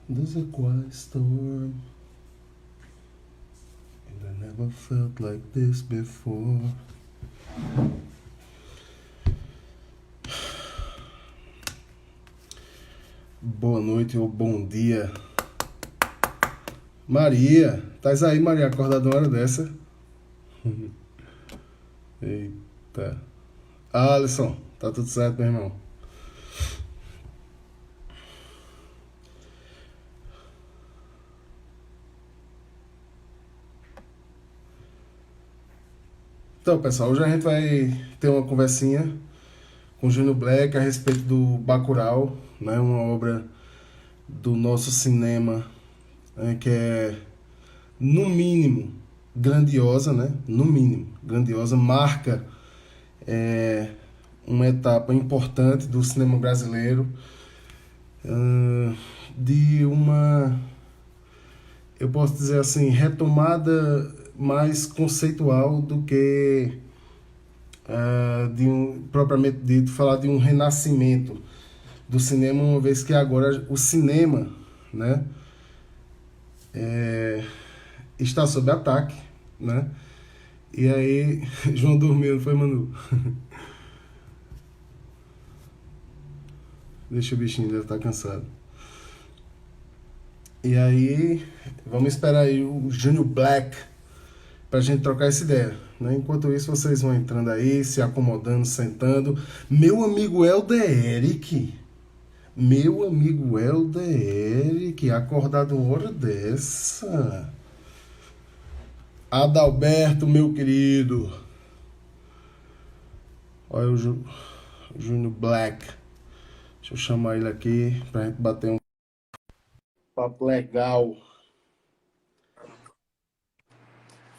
There's a quiet storm, and I never felt like this before. Boa noite ou bom dia. Maria, estás aí, Maria, acordada uma hora dessa? Eita. Alisson, tá tudo certo, meu irmão? Então, pessoal, hoje a gente vai ter uma conversinha com o Júnior Black a respeito do Bacurau, né? Uma obra do nosso cinema, né? Que é, no mínimo, grandiosa, né? No mínimo, grandiosa, marca uma etapa importante do cinema brasileiro, de uma, eu posso dizer assim, retomada mais conceitual do que de um, propriamente dito, falar de um renascimento do cinema, uma vez que agora o cinema, né, está sob ataque, né? E aí, João dormiu, não foi, Manu? Deixa o bichinho, deve estar cansado. E aí, vamos esperar aí o Júnior Black pra gente trocar essa ideia, né? Enquanto isso, vocês vão entrando aí, se acomodando, sentando. Meu amigo Helder Eric, acordado hora dessa. Adalberto, meu querido. Olha o Júnior Black. Deixa eu chamar ele aqui pra gente bater um papo legal.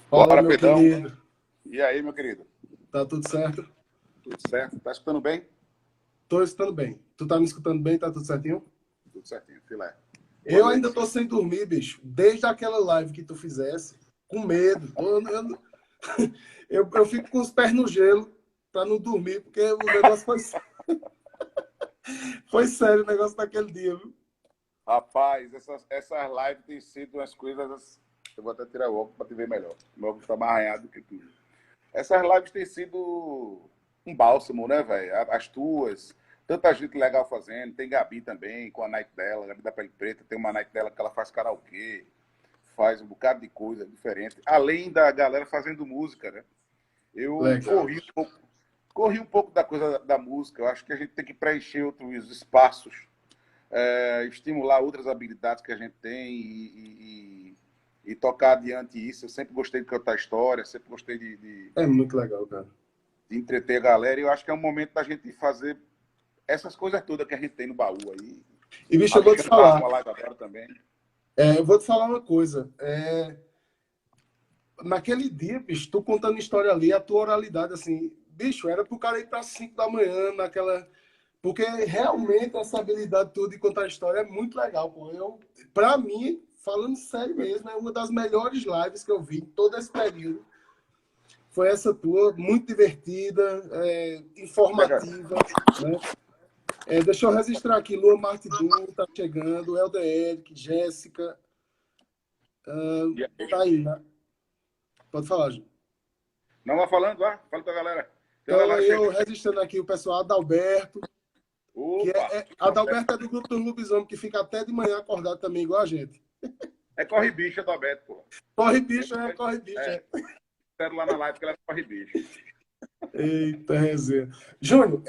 Fala, Bora, meu Pedrão. querido. E aí, meu querido? Tá tudo certo? Tudo certo? Tá escutando bem? Tô escutando bem. Tu tá me escutando bem? Tá tudo certinho? Tudo certinho, filé. Boa Eu ainda noite. tô sem dormir, bicho. Desde aquela live que tu fizesse. Com medo. Eu fico com os pés no gelo pra não dormir, porque o negócio foi sério o negócio daquele dia, viu? Rapaz, essas lives têm sido umas coisas. Eu vou até tirar o óculos para te ver melhor. O meu óculos tá mais arranhado do que tudo. Essas lives têm sido um bálsamo, né, velho? As tuas. Tanta gente legal fazendo. Tem Gabi também, com a night dela, Gabi da Pele Preta. Tem uma night dela que ela faz karaokê, faz um bocado de coisa diferente. Além da galera fazendo música, né? Eu Legal. corri um pouco da coisa da música. Eu acho que a gente tem que preencher outros espaços, estimular outras habilidades que a gente tem e tocar adiante isso. Eu sempre gostei de contar história, sempre gostei É muito legal, cara. de entreter a galera. E eu acho que é um momento da gente fazer essas coisas todas que a gente tem no baú aí. E, bicho, eu vou te Alexandre tá com falar. a live agora também. Eu vou te falar uma coisa. Naquele dia, bicho, tu contando história ali, a tua oralidade, assim, bicho, era pro cara ir pra 5 da manhã, naquela. Porque realmente essa habilidade toda de contar história é muito legal, pô. Pra mim, falando sério mesmo, é uma das melhores lives que eu vi em todo esse período. Foi essa tua, muito divertida, Legal. informativa, né? Deixa eu registrar aqui, Lua Marte Du tá chegando, Helder Eric, Jéssica, E aí? Taína. Pode falar, Ju. Não vai falando, vá. Fala com a galera. Tem uma Então, galera eu chegando. registrando aqui o pessoal, Adalberto, Opa! Adalberto é do grupo do Lobisomem, que fica até de manhã acordado também, igual a gente. É corre bicha do Alberto, pô. Corre Eu bicho, corre bicho. espero lá na live que ela corre bicho. Eita, resenha. Júnior,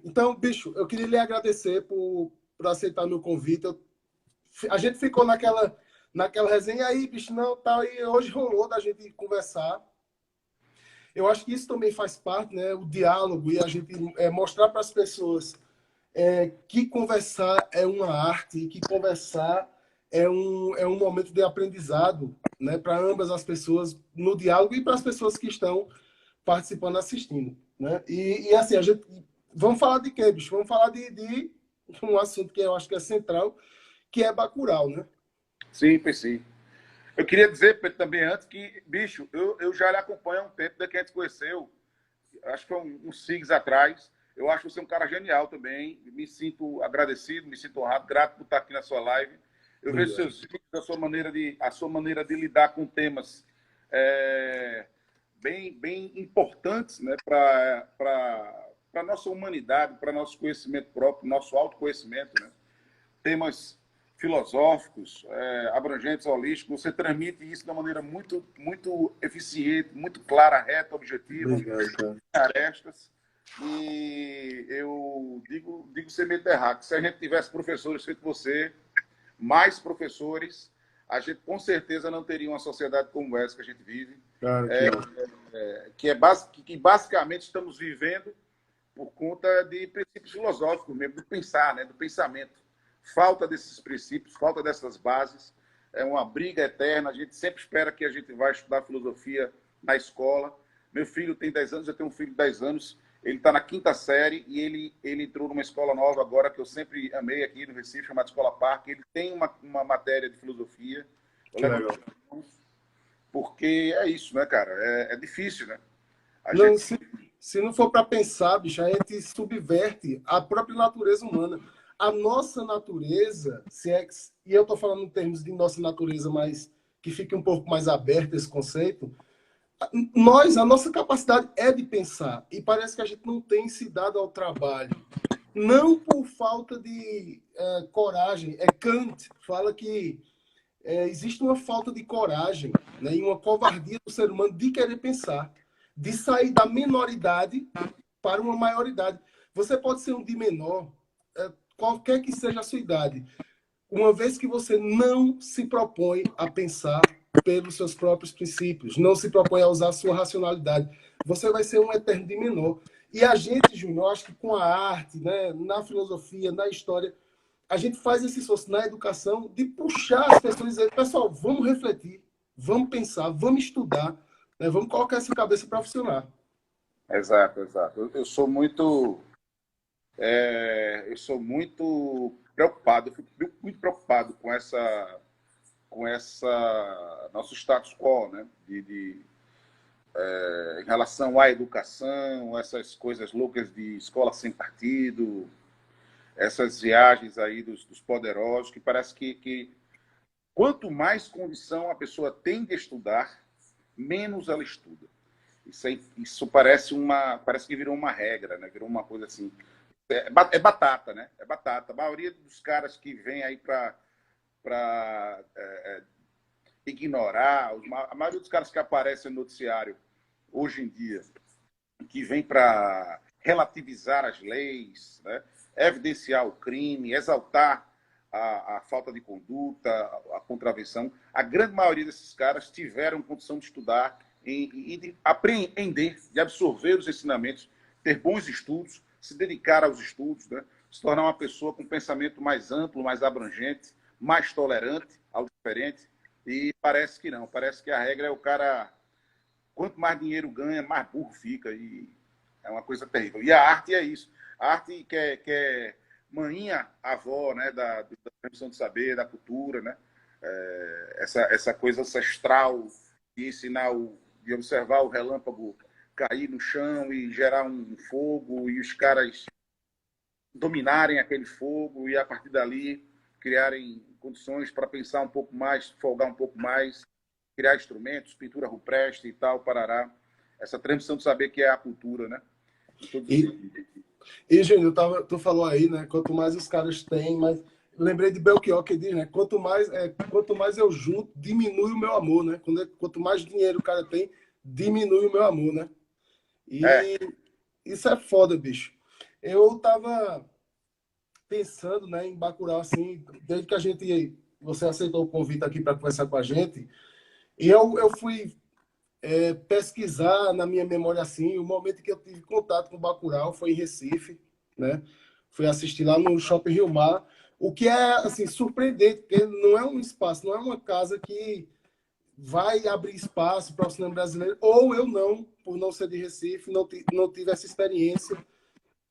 então, bicho, eu queria lhe agradecer por aceitar meu convite. A gente ficou naquela resenha aí, bicho, não, tal, e hoje rolou da gente conversar. Eu acho que isso também faz parte, né? O diálogo e a gente mostrar para as pessoas que conversar é uma arte, que conversar é um momento de aprendizado, né, para ambas as pessoas no diálogo e para as pessoas que estão participando, assistindo, né? E assim, a gente vamos falar de quê, bicho? Vamos falar de um assunto que eu acho que é central, que é Bacurau, né? Sim, pensei. Eu queria dizer, Pedro, também antes que, bicho, eu já lhe acompanho há um tempo, desde que a gente se conheceu, acho que foi uns SIGs atrás. Eu acho você um cara genial também. Me sinto agradecido, me sinto honrado, grato por estar aqui na sua live. Eu vejo Obrigado. seus vídeos, a sua maneira de lidar com temas bem importantes, né, para a nossa humanidade, para nosso conhecimento próprio, nosso autoconhecimento, né? Temas filosóficos, abrangentes, holísticos. Você transmite isso de uma maneira muito eficiente, muito clara, reta, objetiva, Obrigado, cara. arestas. E eu digo sem medo de errar, que se a gente tivesse professores feito você, mais professores, a gente com certeza não teria uma sociedade como essa que a gente vive, Cara, que basicamente estamos vivendo por conta de princípios filosóficos mesmo, do pensar, né, do pensamento. Falta desses princípios, falta dessas bases, é uma briga eterna. A gente sempre espera que a gente vai estudar filosofia na escola. Meu filho tem 10 anos, eu tenho um filho de 10 anos, ele está na 5ª série e ele entrou numa escola nova agora, que eu sempre amei aqui no Recife, chamada Escola Parque. Ele tem uma matéria de filosofia. Eu levo legal. porque é isso, né, cara? É difícil, né? Não, se não for para pensar, bicho, a gente subverte a própria natureza humana. A nossa natureza, e eu estou falando em termos de nossa natureza, mas que fique um pouco mais aberto esse conceito, a nossa capacidade é de pensar. E parece que a gente não tem se dado ao trabalho. Não por falta de coragem. Kant fala que existe uma falta de coragem, né, e uma covardia do ser humano de querer pensar, de sair da menoridade para uma maioridade. Você pode ser um de menor, qualquer que seja a sua idade, uma vez que você não se propõe a pensar pelos seus próprios princípios, não se propõe a usar a sua racionalidade, você vai ser um eterno de menor. E a gente, Júnior, acho que com a arte, né, na filosofia, na história, a gente faz esse esforço na educação de puxar as pessoas e dizer, pessoal, vamos refletir, vamos pensar, vamos estudar, né, vamos colocar essa cabeça para funcionar. Exato. Eu sou muito preocupado, eu fico muito preocupado com essa nosso status quo, né? Em relação à educação, essas coisas loucas de escola sem partido, essas viagens aí dos poderosos, que parece que quanto mais condição a pessoa tem de estudar, menos ela estuda. Isso parece que virou uma regra, né? Virou uma coisa assim. É batata, né? É batata. A maioria dos caras que vem aí para ignorar, a maioria dos caras que aparecem no noticiário hoje em dia, que vem para relativizar as leis, né? Evidenciar o crime, exaltar a falta de conduta, a contravenção, a grande maioria desses caras tiveram condição de estudar e de apreender, de absorver os ensinamentos, ter bons estudos, se dedicar aos estudos, né? Se tornar uma pessoa com um pensamento mais amplo, mais abrangente, mais tolerante ao diferente. E parece que não. Parece que a regra é o cara, quanto mais dinheiro ganha, mais burro fica. E é uma coisa terrível. E a arte é isso. A arte que é manhinha avó, né, da transmissão de saber, da cultura, né? Essa coisa ancestral de ensinar, de observar o relâmpago cair no chão e gerar um fogo e os caras dominarem aquele fogo e a partir dali criarem condições para pensar um pouco mais, folgar um pouco mais, criar instrumentos, pintura rupestre e tal, parará. Essa transmissão de saber que é a cultura, né? E Júnior, tu falou aí, né? Quanto mais os caras têm, mais. Lembrei de Belchior que diz, né? Quanto mais eu junto, diminui o meu amor, né? Quanto mais dinheiro o cara tem, diminui o meu amor, né? E isso é foda, bicho. Eu tava pensando, né, em Bacurau, assim, desde que você aceitou o convite aqui para conversar com a gente, e eu fui pesquisar na minha memória, assim, o momento que eu tive contato com o Bacurau foi em Recife, né? Fui assistir lá no Shopping Rio Mar, o que é, assim, surpreendente, porque não é um espaço, não é uma casa que vai abrir espaço para o cinema brasileiro, ou eu não, por não ser de Recife, não tive essa experiência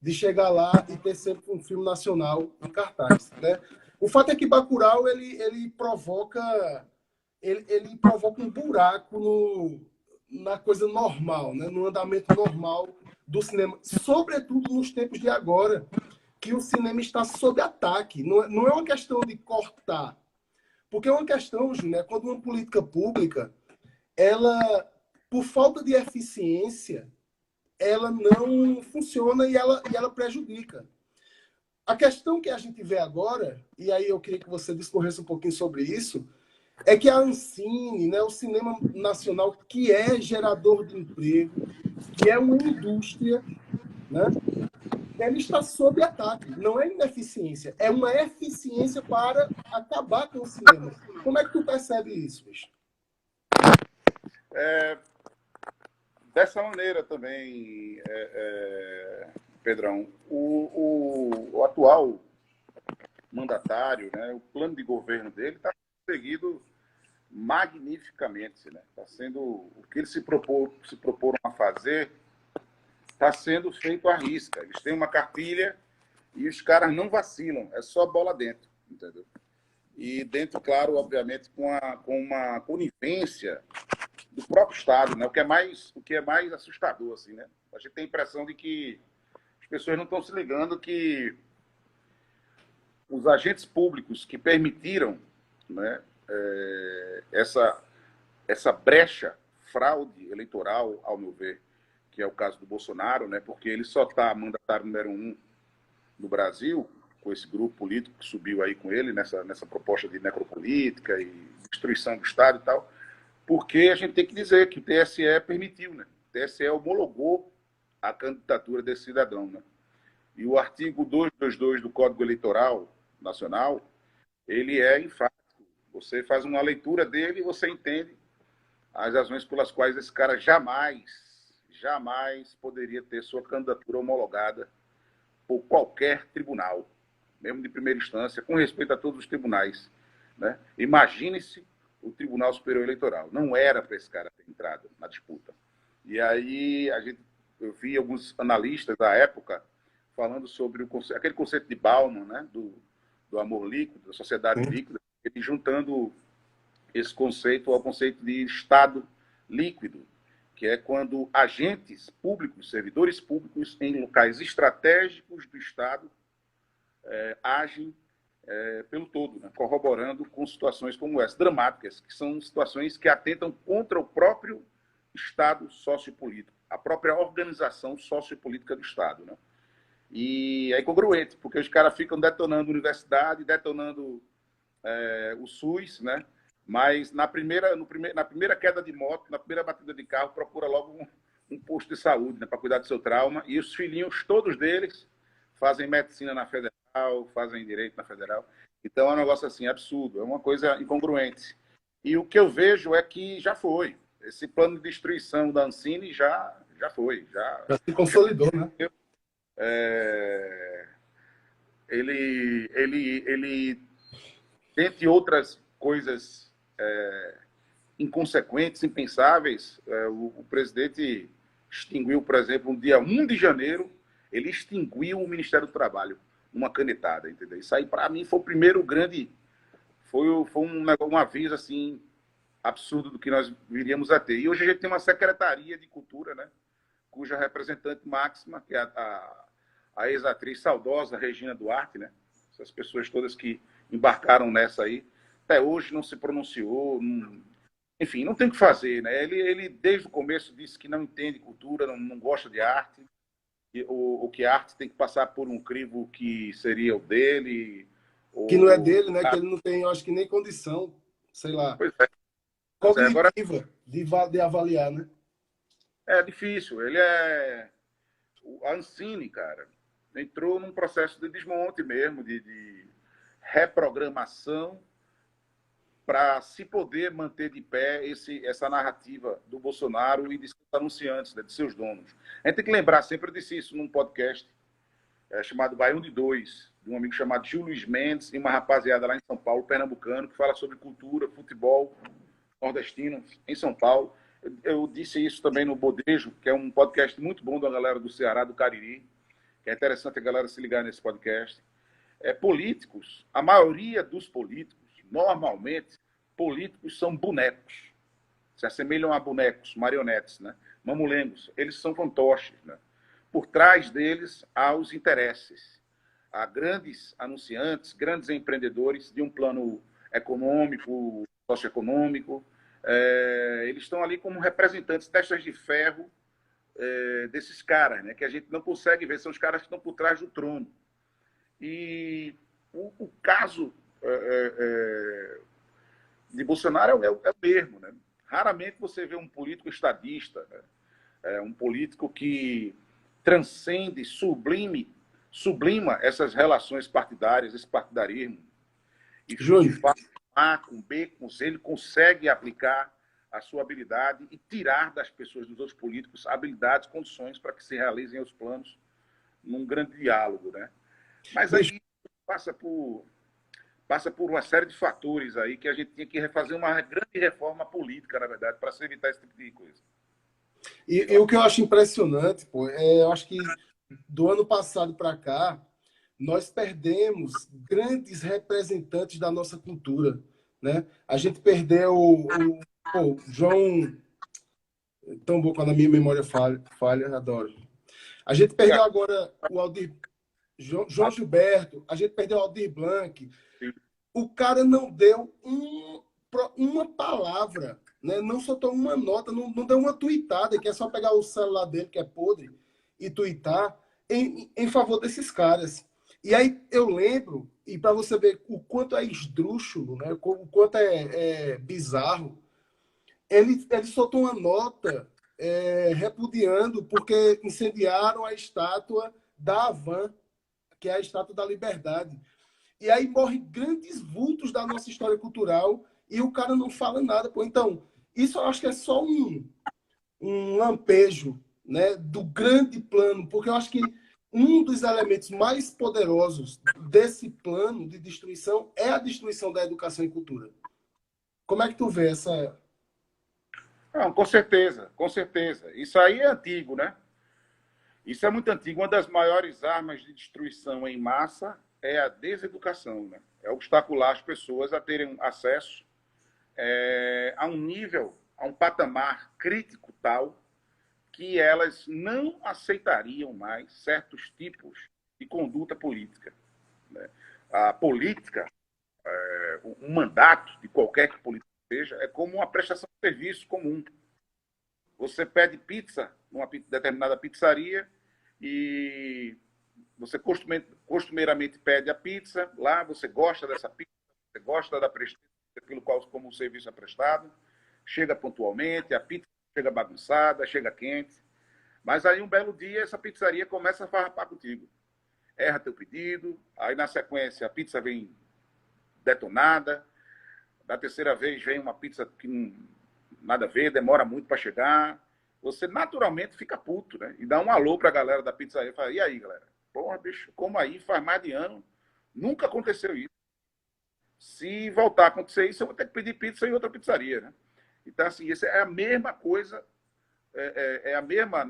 de chegar lá e ter sempre um filme nacional em cartaz, né? O fato é que Bacurau ele provoca um buraco na coisa normal, né? No andamento normal do cinema, sobretudo nos tempos de agora, que o cinema está sob ataque. Não é uma questão de cortar, Porque é uma questão, Júnior, quando uma política pública, ela, por falta de eficiência, ela não funciona e ela prejudica. A questão que a gente vê agora, e aí eu queria que você discorresse um pouquinho sobre isso, é que a Ancine, né, o cinema nacional, que é gerador de emprego, que é uma indústria, né, ela está sob ataque. Não é ineficiência, é uma eficiência para acabar com o cinema. Como é que tu percebe isso, bicho? Dessa maneira também, Pedrão, o atual mandatário, né, o plano de governo dele está seguido magnificamente, né? Está sendo o que eles se proporam a fazer, está sendo feito à risca. Eles têm uma cartilha e os caras não vacilam, é só bola dentro, entendeu? E dentro, claro, obviamente, com uma conivência do próprio Estado, né? O que é mais assustador, assim, né? A gente tem a impressão de que as pessoas não estão se ligando que os agentes públicos que permitiram, né, essa brecha, fraude eleitoral, ao meu ver, que é o caso do Bolsonaro, né, porque ele só está mandatário número 1 no Brasil, com esse grupo político que subiu aí com ele, nessa proposta de necropolítica e destruição do Estado e tal, porque a gente tem que dizer que o TSE permitiu, né? O TSE homologou a candidatura desse cidadão, né? E o artigo 222 do Código Eleitoral Nacional, ele é enfático. Você faz uma leitura dele e você entende as razões pelas quais esse cara jamais poderia ter sua candidatura homologada por qualquer tribunal, mesmo de primeira instância, com respeito a todos os tribunais, né? Imagine-se o Tribunal Superior Eleitoral. Não era para esse cara ter entrado na disputa. E aí eu vi alguns analistas da época falando sobre aquele conceito de Bauman, né? do amor líquido, da sociedade líquida, ele juntando esse conceito ao conceito de Estado líquido, que é quando agentes públicos, servidores públicos em locais estratégicos do Estado agem pelo todo, né? Corroborando com situações como essa, dramáticas, que são situações que atentam contra o próprio Estado sociopolítico, a própria organização sociopolítica do Estado, né? E é incongruente, porque os caras ficam detonando a universidade, detonando o SUS, né? Mas na primeira queda de moto, na primeira batida de carro, procura logo um posto de saúde, né, para cuidar do seu trauma. E os filhinhos, todos deles, fazem medicina na Federal, fazem direito na Federal. Então é um negócio assim, absurdo, é uma coisa incongruente. E o que eu vejo é que já foi. Esse plano de destruição da Ancine já foi. Já se consolidou, né? Ele, dentre outras coisas inconsequentes, impensáveis, o presidente extinguiu, por exemplo, no dia 1 de janeiro, ele extinguiu o Ministério do Trabalho, uma canetada, entendeu? Isso aí, para mim, foi o primeiro grande... Foi um aviso, assim, absurdo do que nós viríamos a ter. E hoje a gente tem uma Secretaria de Cultura, né, cuja representante máxima, que é a ex-atriz saudosa Regina Duarte, né? Essas pessoas todas que embarcaram nessa aí, até hoje não se pronunciou, enfim, não tem o que fazer, né? Ele desde o começo disse que não entende cultura, não gosta de arte, ou que a arte tem que passar por um crivo que seria o dele. Que não é dele, né? Que ele não tem, eu acho que nem condição, sei lá, Pois é. cognitiva Agora, de avaliar, né? é difícil. A Ancine, cara, entrou num processo de desmonte mesmo, de reprogramação para se poder manter de pé essa narrativa do Bolsonaro e de seus anunciantes, né, de seus donos. A gente tem que lembrar, sempre eu disse isso num podcast chamado Baião de Dois, de um amigo chamado Gil Luiz Mendes e uma rapaziada lá em São Paulo, pernambucano, que fala sobre cultura, futebol nordestino em São Paulo. Eu disse isso também no Bodejo, que é um podcast muito bom da galera do Ceará, do Cariri, que é interessante a galera se ligar nesse podcast. Políticos, a maioria dos políticos, normalmente, políticos são bonecos. Se assemelham a bonecos, marionetes, né? Mamulengos. Eles são fantoches, né? Por trás deles há os interesses. Há grandes anunciantes, grandes empreendedores de um plano econômico, socioeconômico. Eles estão ali como representantes, testas de ferro desses caras, né? Que a gente não consegue ver, são os caras que estão por trás do trono. E o caso de Bolsonaro é o mesmo, né? Raramente você vê um político estadista, né? Um político que transcende, sublima essas relações partidárias, esse partidarismo. E de fato, A com B, com C, ele consegue aplicar a sua habilidade e tirar das pessoas, dos outros políticos, habilidades, condições para que se realizem os planos num grande diálogo, né? Mas aí passa por uma série de fatores aí que a gente tinha que refazer uma grande reforma política, na verdade, para se evitar esse tipo de coisa. E o que eu acho impressionante, pô, eu acho que do ano passado para cá, nós perdemos grandes representantes da nossa cultura, né? A gente perdeu o João, tão bom quando a minha memória falha, adoro. A gente perdeu agora o Aldir, João Gilberto, a gente perdeu o Aldir Blanc. O cara não deu uma palavra, né? Não soltou uma nota, não deu uma tuitada, que é só pegar o celular dele, que é podre, e tuitar em favor desses caras. E aí eu lembro, e para você ver o quanto é esdrúxulo, né? O quanto é bizarro, ele soltou uma nota repudiando porque incendiaram a estátua da Havan, que é a estátua da liberdade. E aí morrem grandes vultos da nossa história cultural e o cara não fala nada. Pô. Então, isso eu acho que é só um lampejo, né, do grande plano, porque eu acho que um dos elementos mais poderosos desse plano de destruição é a destruição da educação e cultura. Como é que tu vê essa... Não, com certeza, com certeza. Isso aí é antigo, né? Isso é muito antigo. Uma das maiores armas de destruição em massa é a deseducação, né? É obstacular as pessoas a terem acesso a um nível, a um patamar crítico tal que elas não aceitariam mais certos tipos de conduta política, né? A política, um mandato de qualquer que política seja, é como uma prestação de serviço comum. Você pede pizza numa determinada pizzaria e você costumeiramente pede a pizza, lá você gosta dessa pizza, você gosta da prestação, pelo qual como o serviço é prestado, chega pontualmente, a pizza chega bagunçada, chega quente, mas aí um belo dia essa pizzaria começa a farrapar contigo. Erra teu pedido, aí na sequência a pizza vem detonada, da terceira vez vem uma pizza que não nada a ver, demora muito para chegar, você naturalmente fica puto, né? E dá um alô para a galera da pizzaria, fala, e aí, galera? Porra, bicho, como aí? Faz mais de ano, nunca aconteceu isso. Se voltar a acontecer isso, eu vou ter que pedir pizza em outra pizzaria, né? Então, assim, isso é a mesma coisa, é a mesma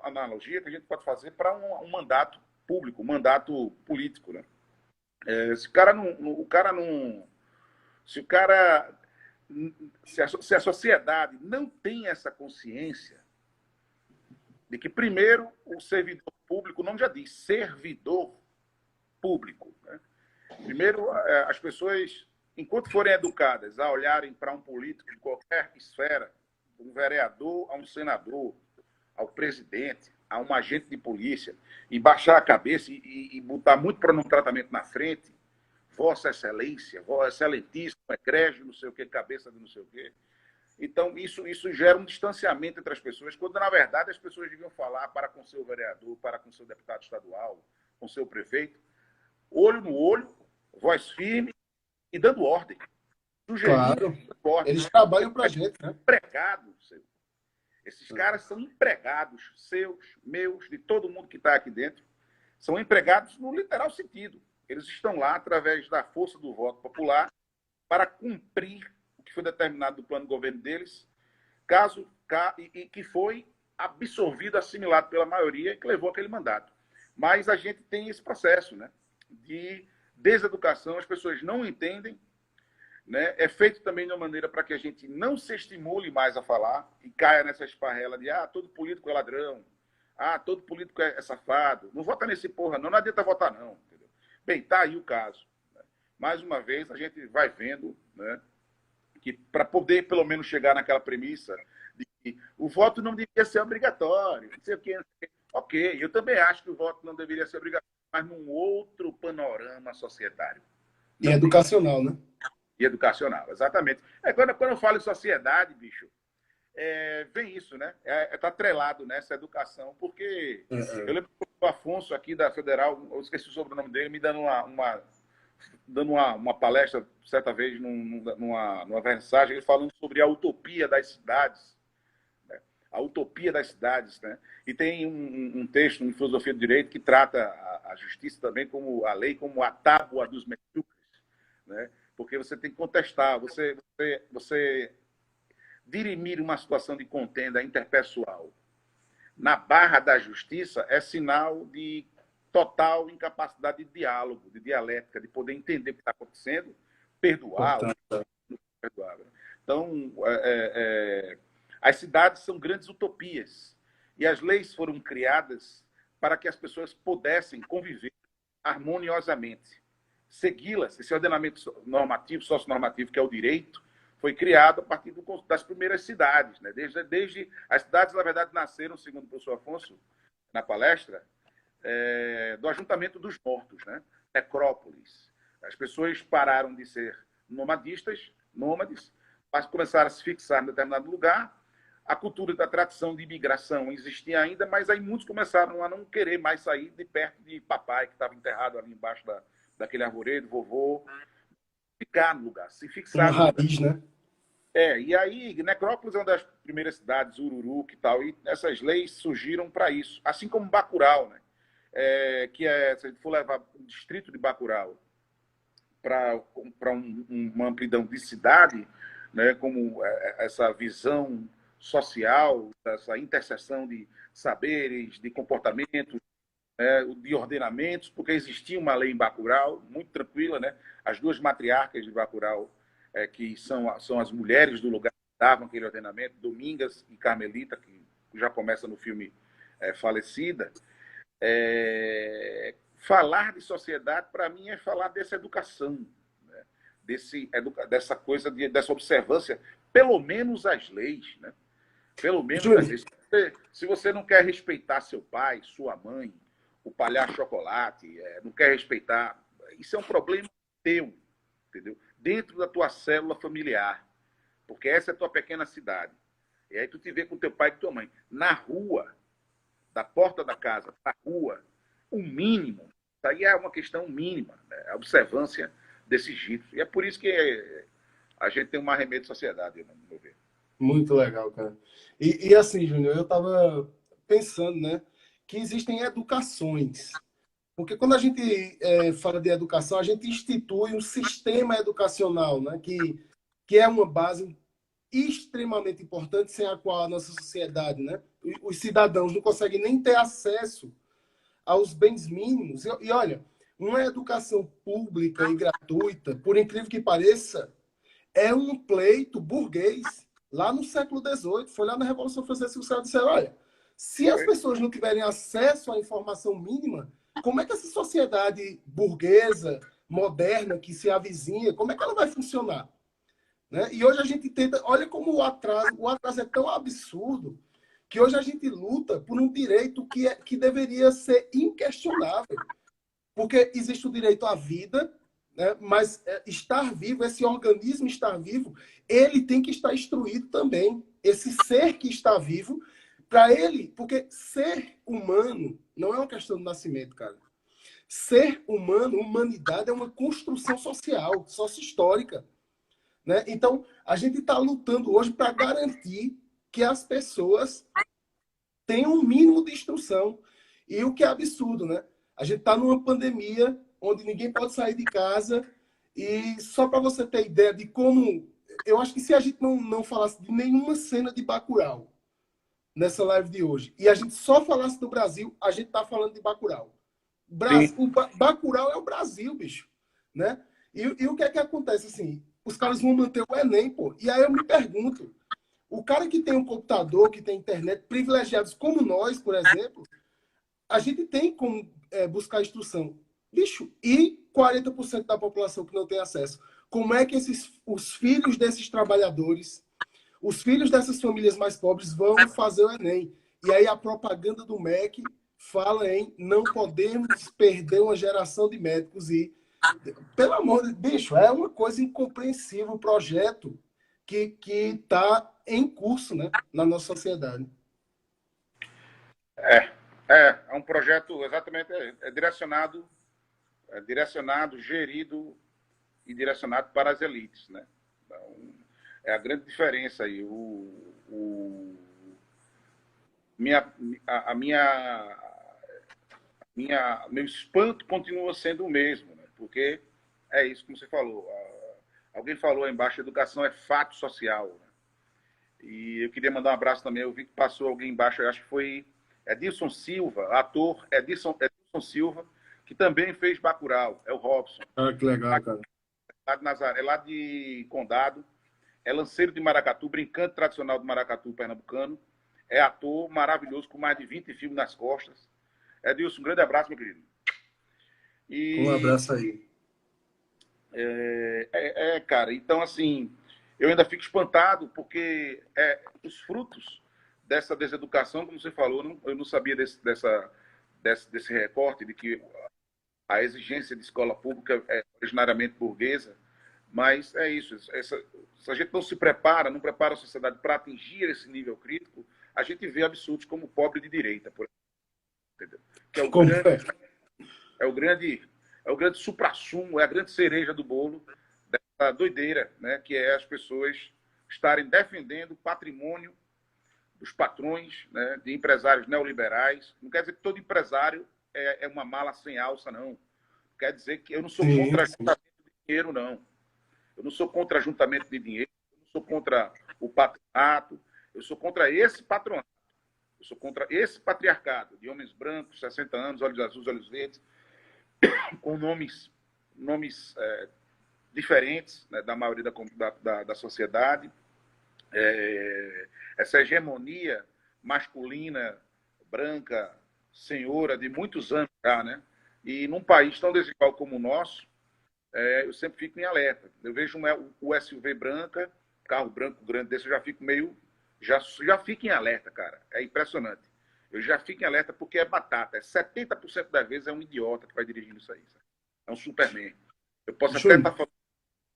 analogia que a gente pode fazer para um mandato público, um mandato político, né? Se o cara se a sociedade não tem essa consciência de que, primeiro, o servidor público, o nome já diz, servidor público, né? Primeiro, as pessoas, enquanto forem educadas a olharem para um político de qualquer esfera, um vereador a um senador, ao presidente, a um agente de polícia, e baixar a cabeça e botar muito para um tratamento na frente, Vossa Excelência, Vossa Excelentíssimo, egrégio, não sei o quê, cabeça de não sei o quê. Então, isso gera um distanciamento entre as pessoas, quando, na verdade, as pessoas deviam falar para com seu vereador, para com seu deputado estadual, com seu prefeito, olho no olho, voz firme e dando ordem. Sugerindo Claro. ordem. Eles trabalham para a gente, né? Empregados. Esses caras são empregados seus, meus, de todo mundo que está aqui dentro. São empregados no literal sentido. Eles estão lá através da força do voto popular para cumprir o que foi determinado do plano de governo deles, e que foi absorvido, assimilado pela maioria e que levou aquele mandato. Mas a gente tem esse processo, né, de deseducação, as pessoas não entendem, né? É feito também de uma maneira para que a gente não se estimule mais a falar e caia nessa esparrela de todo político é ladrão, todo político é safado, não vota nesse porra não adianta votar não. Entendeu? Bem, tá aí o caso. mais uma vez, a gente vai vendo, né, que para poder, pelo menos, chegar naquela premissa de que o voto não deveria ser obrigatório, não sei o quê, não sei o quê. Ok, eu também acho que o voto não deveria ser obrigatório, mas num outro panorama societário. E educacional, né? E educacional, exatamente. Quando eu falo em sociedade, bicho, vem isso, né? Tá atrelado nessa educação, porque eu lembro que o Afonso aqui da Federal, eu esqueci o sobrenome dele, me dando uma palestra certa vez numa versagem, ele falando sobre a utopia das cidades, né? A utopia das cidades, né? E tem um texto em Filosofia do Direito que trata a justiça também como a lei como a tábua dos medíocres, né? Porque você tem que contestar, você dirimir uma situação de contenda interpessoal na barra da justiça é sinal de total incapacidade de diálogo, de dialética, de poder entender o que está acontecendo, perdoar, ou não perdoar. Então, as cidades são grandes utopias e as leis foram criadas para que as pessoas pudessem conviver harmoniosamente, segui-las. Esse ordenamento normativo, socionormativo, que é o direito, foi criado a partir das primeiras cidades, né? Desde as cidades, na verdade, nasceram, segundo o professor Afonso, na palestra, do ajuntamento dos mortos, né? Necrópolis. As pessoas pararam de ser nômades, mas começaram a se fixar em determinado lugar. A cultura da tradição de imigração existia ainda, mas aí muitos começaram a não querer mais sair de perto de papai, que estava enterrado ali embaixo daquele arvoredo, vovô, ficar no lugar, se fixar Uma no lugar. raiz, né? E aí, Necrópolis é uma das primeiras cidades, Ururuque e tal, e essas leis surgiram para isso. Assim como Bacurau, né? Se a gente for levar o distrito de Bacurau para uma amplidão de cidade, né? Como essa visão social, essa interseção de saberes, de comportamentos, de ordenamentos, porque existia uma lei em Bacurau, muito tranquila, né? As duas matriarcas de Bacurau, que são as mulheres do lugar que davam aquele ordenamento, Domingas e Carmelita, que já começa no filme Falecida. Falar de sociedade, para mim, é falar dessa educação, né? Dessa coisa, dessa observância, pelo menos as leis, né? Pelo menos as leis. Se você não quer respeitar seu pai, sua mãe, o palhaço chocolate, não quer respeitar, isso é um problema teu, entendeu? Dentro da tua célula familiar, porque essa é a tua pequena cidade. E aí tu te vê com teu pai e com tua mãe. Na rua, da porta da casa para a rua, o mínimo, isso aí é uma questão mínima, né? A observância desses ritos. E é por isso que a gente tem um arremedo de sociedade, no meu ver. Muito legal, cara. E assim, Júnior, eu estava pensando, né, que existem educações. Porque quando a gente fala de educação, a gente institui um sistema educacional, né, que é uma base extremamente importante, sem a qual a nossa sociedade, né, os cidadãos não conseguem nem ter acesso aos bens mínimos. E olha, uma educação pública e gratuita, por incrível que pareça, é um pleito burguês. Lá no século XVIII, foi lá na Revolução Francesa que os caras disseram, olha, se as pessoas não tiverem acesso à informação mínima, como é que essa sociedade burguesa, moderna, que se avizinha, como é que ela vai funcionar? Né? E hoje a gente tenta, olha como o atraso é tão absurdo, que hoje a gente luta por um direito que deveria ser inquestionável. Porque existe o direito à vida, né? Mas estar vivo, esse organismo estar vivo, ele tem que estar instruído também. Esse ser que está vivo, para ele, porque ser humano não é uma questão de nascimento, cara. Ser humano, humanidade, é uma construção social, sócio-histórica. Né? Então, a gente está lutando hoje para garantir que as pessoas tenham um mínimo de instrução. E o que é absurdo, né? A gente está numa pandemia onde ninguém pode sair de casa. E só para você ter ideia de como... Eu acho que se a gente não falasse de nenhuma cena de Bacurau nessa live de hoje, e a gente só falasse do Brasil, a gente está falando de Bacurau. Bacurau é o Brasil, bicho. Né? E o que é que acontece? Assim, os caras vão manter o Enem, pô. E aí eu me pergunto, o cara que tem um computador, que tem internet, privilegiados como nós, por exemplo, a gente tem como buscar instrução. Bicho, e 40% da população que não tem acesso. Como é que os filhos desses trabalhadores, os filhos dessas famílias mais pobres vão fazer o Enem? E aí a propaganda do MEC fala em não podemos perder uma geração de médicos. E, pelo amor de Deus, bicho, é uma coisa incompreensível o projeto que está em curso, né, na nossa sociedade. É um projeto exatamente direcionado, gerido e direcionado para as elites, né? Então, é a grande diferença aí. Minha, a meu espanto continua sendo o mesmo, né? Porque é isso como você falou. Alguém falou aí embaixo, educação é fato social, né? E eu queria mandar um abraço também. Eu vi que passou alguém embaixo, eu acho que foi Edilson Silva, ator Edilson Silva, que também fez Bacurau. É o Robson. Ah, que legal, cara. Lá de Nazaré, lá de Condado. É lanceiro de maracatu, brincante tradicional do maracatu pernambucano. É ator maravilhoso, com mais de 20 filmes nas costas. Edilson, um grande abraço, meu querido. Um abraço aí. Cara, então, assim, eu ainda fico espantado, porque os frutos dessa deseducação, como você falou, eu não sabia desse recorte, de que a exigência de escola pública é originariamente burguesa, mas é isso. Se a gente não se prepara, não prepara a sociedade para atingir esse nível crítico, a gente vê absurdos como o pobre de direita, por exemplo, que é o grande suprassumo, é a grande cereja do bolo dessa doideira, né, que é as pessoas estarem defendendo o patrimônio dos patrões, né, de empresários neoliberais. Não quer dizer que todo empresário é uma mala sem alça, não. Quer dizer que eu não sou contra ajuntamento de dinheiro, não. Eu não sou contra ajuntamento de dinheiro, eu não sou contra o patronato, eu sou contra esse patronato. Eu sou contra esse patriarcado de homens brancos, 60 anos, olhos azuis, olhos verdes, com nomes diferentes, né, da maioria da sociedade. Essa hegemonia masculina, branca, senhora, de muitos anos já, né? E num país tão desigual como o nosso, eu sempre fico em alerta. Eu vejo o SUV branca, carro branco grande desse, eu já fico meio... Já fico em alerta, cara. É impressionante. Eu já fico em alerta porque é batata. 70% das vezes é um idiota que vai dirigindo isso aí. Sabe? É um Superman. Eu posso até estar falando,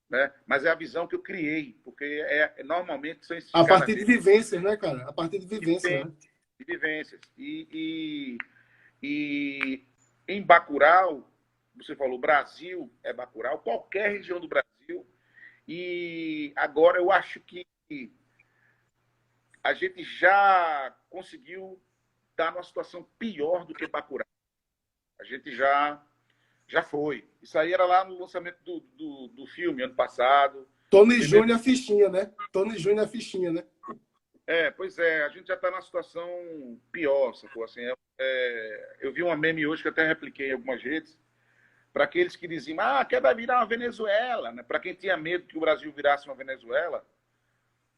né? Mas é a visão que eu criei, porque normalmente são esses A caras... partir de vivências, né, cara? A partir de vivências, né? De vivências. E em Bacurau, você falou, Brasil é Bacurau, qualquer região do Brasil. E agora eu acho que a gente já conseguiu estar numa situação pior do que Bacurau. A gente já foi. Isso aí era lá no lançamento do filme, ano passado. Tony Júnior fichinha, né? Tony Júnior fichinha, né? Pois é, a gente já está numa situação pior, sacou? Assim, eu vi uma meme hoje que até repliquei em algumas redes, para aqueles que diziam, vai virar uma Venezuela, né? Para quem tinha medo que o Brasil virasse uma Venezuela,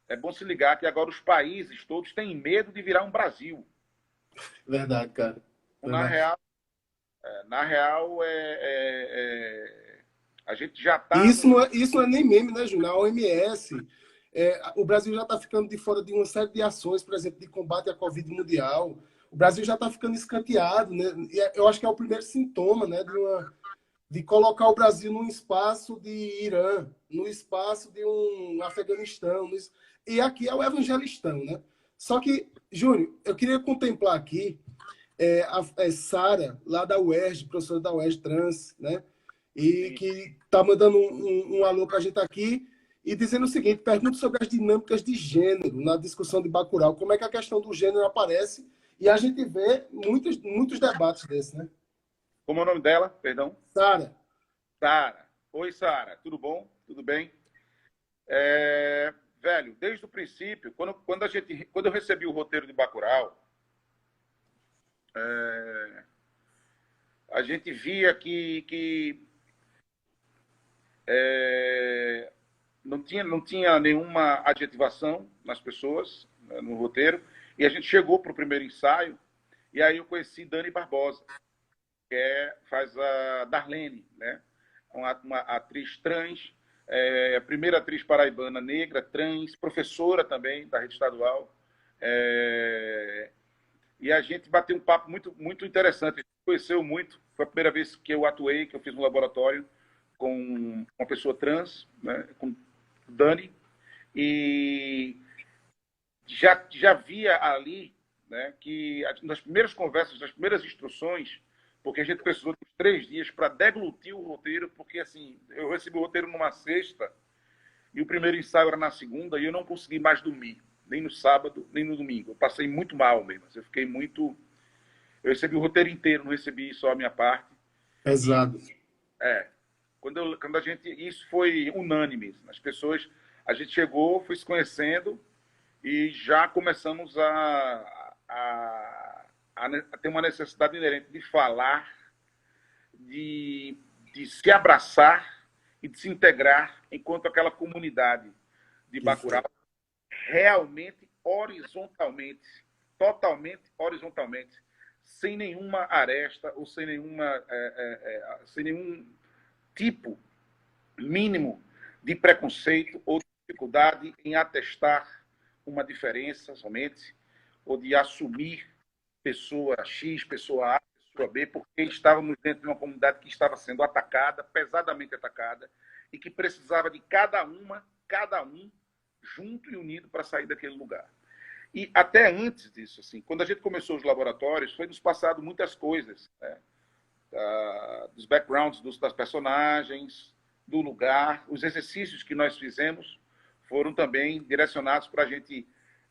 é bom se ligar que agora os países todos têm medo de virar um Brasil. Verdade, cara. Verdade. Na real, a gente já está... Isso não é nem meme, né, Júnior? A OMS, o Brasil já está ficando de fora de uma série de ações, por exemplo, de combate à Covid mundial. O Brasil já está ficando escanteado, né? E eu acho que é o primeiro sintoma, né, de colocar o Brasil num espaço de Irã, no espaço de um Afeganistão. E aqui é o evangelistão, né? Só que, Júnior, eu queria contemplar aqui a Sara, lá da UERJ, professora da UERJ Trans, né? E Sim. que está mandando um alô para a gente aqui e dizendo o seguinte: pergunta sobre as dinâmicas de gênero na discussão de Bacurau. Como é que a questão do gênero aparece? E a gente vê muitos debates desses, né? Como é o nome dela? Perdão? Sara. Sara. Oi, Sara. Tudo bom? Tudo bem? Velho, desde o princípio, quando eu recebi o roteiro de Bacurau, a gente via que não tinha nenhuma adjetivação nas pessoas, né, no roteiro, e a gente chegou para o primeiro ensaio, e aí eu conheci Dani Barbosa, faz a Darlene, né? Uma atriz trans, a primeira atriz paraibana negra, trans, professora também da rede estadual. E a gente bateu um papo muito, muito interessante. A gente conheceu muito. Foi a primeira vez que eu atuei, que eu fiz um laboratório com uma pessoa trans, né? Com Dani. E já via ali, né, que nas primeiras conversas, nas primeiras instruções, porque a gente precisou de 3 dias para deglutir o roteiro, porque assim, eu recebi o roteiro numa sexta e o primeiro ensaio era na segunda e eu não consegui mais dormir, nem no sábado, nem no domingo. Eu passei muito mal mesmo. Eu fiquei muito. Eu recebi o roteiro inteiro, não recebi só a minha parte. E Pesado. quando a gente. Isso foi unânime. As pessoas. A gente chegou, foi se conhecendo e já começamos a ter uma necessidade inerente de falar, de se abraçar e de se integrar enquanto aquela comunidade de Bacurau realmente horizontalmente, totalmente horizontalmente, sem nenhuma aresta ou sem nenhum tipo mínimo de preconceito ou dificuldade em atestar uma diferença somente, ou de assumir pessoa X, pessoa A, pessoa B, porque estávamos dentro de uma comunidade que estava sendo atacada, pesadamente atacada, e que precisava de cada um, junto e unido para sair daquele lugar. E até antes disso, assim, quando a gente começou os laboratórios, foi nos passado muitas coisas, né? Dos backgrounds das personagens, do lugar. Os exercícios que nós fizemos foram também direcionados para a gente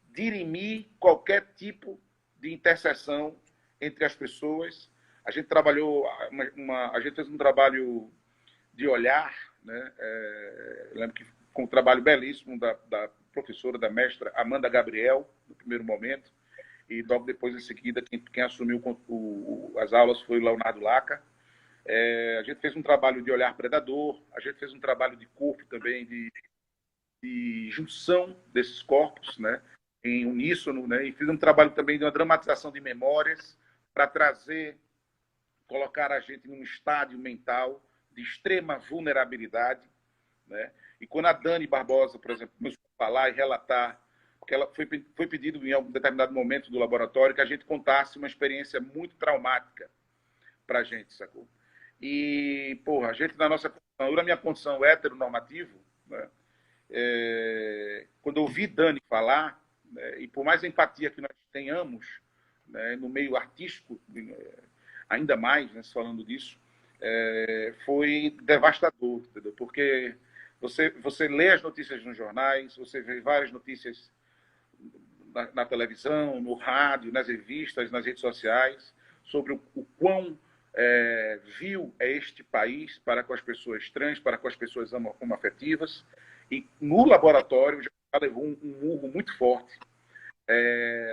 dirimir qualquer tipo de interseção entre as pessoas. A gente trabalhou, a gente fez um trabalho de olhar, né? Eu lembro que com um trabalho belíssimo da professora, da mestra Amanda Gabriel, no primeiro momento, e logo depois, em seguida, quem assumiu as aulas foi o Leonardo Laca. A gente fez um trabalho de olhar predador, a gente fez um trabalho de corpo também, de junção desses corpos, né, em uníssono, né, e fiz um trabalho também de uma dramatização de memórias para colocar a gente num estádio mental de extrema vulnerabilidade, né? E quando a Dani Barbosa, por exemplo, começou a falar e relatar, porque ela foi pedido em algum determinado momento do laboratório que a gente contasse uma experiência muito traumática para a gente, sacou? E, porra, a gente na nossa condição, na minha condição heteronormativo, né, quando eu ouvi Dani falar, né, e por mais empatia que nós tenhamos, né, no meio artístico, ainda mais, né, falando disso, foi devastador, entendeu? Porque você lê as notícias nos jornais, você vê várias notícias na televisão, no rádio, nas revistas, nas redes sociais, sobre o quão vil é este país para com as pessoas trans, para com as pessoas homoafetivas. E no laboratório já levou um murro muito forte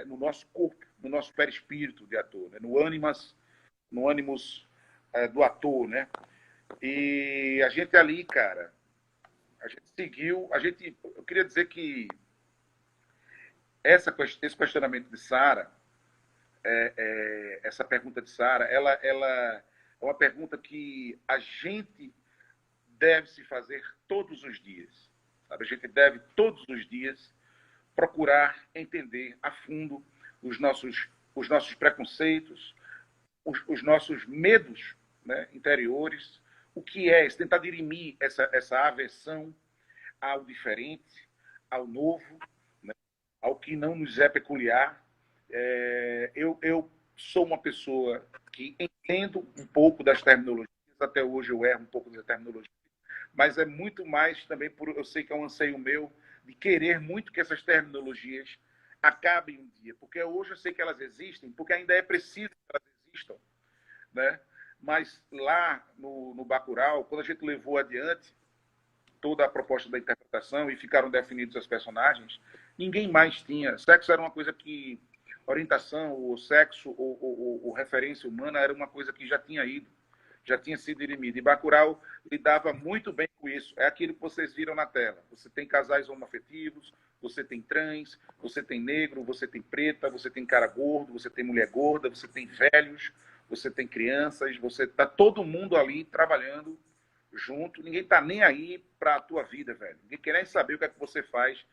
no nosso corpo, no nosso perispírito de ator, né? no ânimos do ator, né? E a gente ali, cara, a gente seguiu, eu queria dizer que esse questionamento de Sara, essa pergunta de Sara, ela é uma pergunta que a gente deve se fazer todos os dias. Sabe? A gente deve todos os dias procurar entender a fundo os nossos preconceitos, os nossos medos, né, interiores, o que é, tentar dirimir essa aversão ao diferente, ao novo, né, ao que não nos é peculiar. Eu sou uma pessoa que entendo um pouco das terminologias, até hoje eu erro um pouco das terminologias, mas é muito mais também eu sei que é um anseio meu de querer muito que essas terminologias acabem um dia, porque hoje eu sei que elas existem, porque ainda é preciso que elas existam, né? Mas lá no Bacurau, quando a gente levou adiante toda a proposta da interpretação e ficaram definidos os personagens, ninguém mais tinha. Sexo era uma coisa que orientação, ou sexo, ou referência humana era uma coisa que já tinha sido dirimida. E Bacurau lidava muito bem com isso. É aquilo que vocês viram na tela. Você tem casais homoafetivos, você tem trans, você tem negro, você tem preta, você tem cara gordo, você tem mulher gorda, você tem velhos, você tem crianças, você tá todo mundo ali trabalhando junto, ninguém tá nem aí para a tua vida, velho. Ninguém quer nem saber o que é que você faz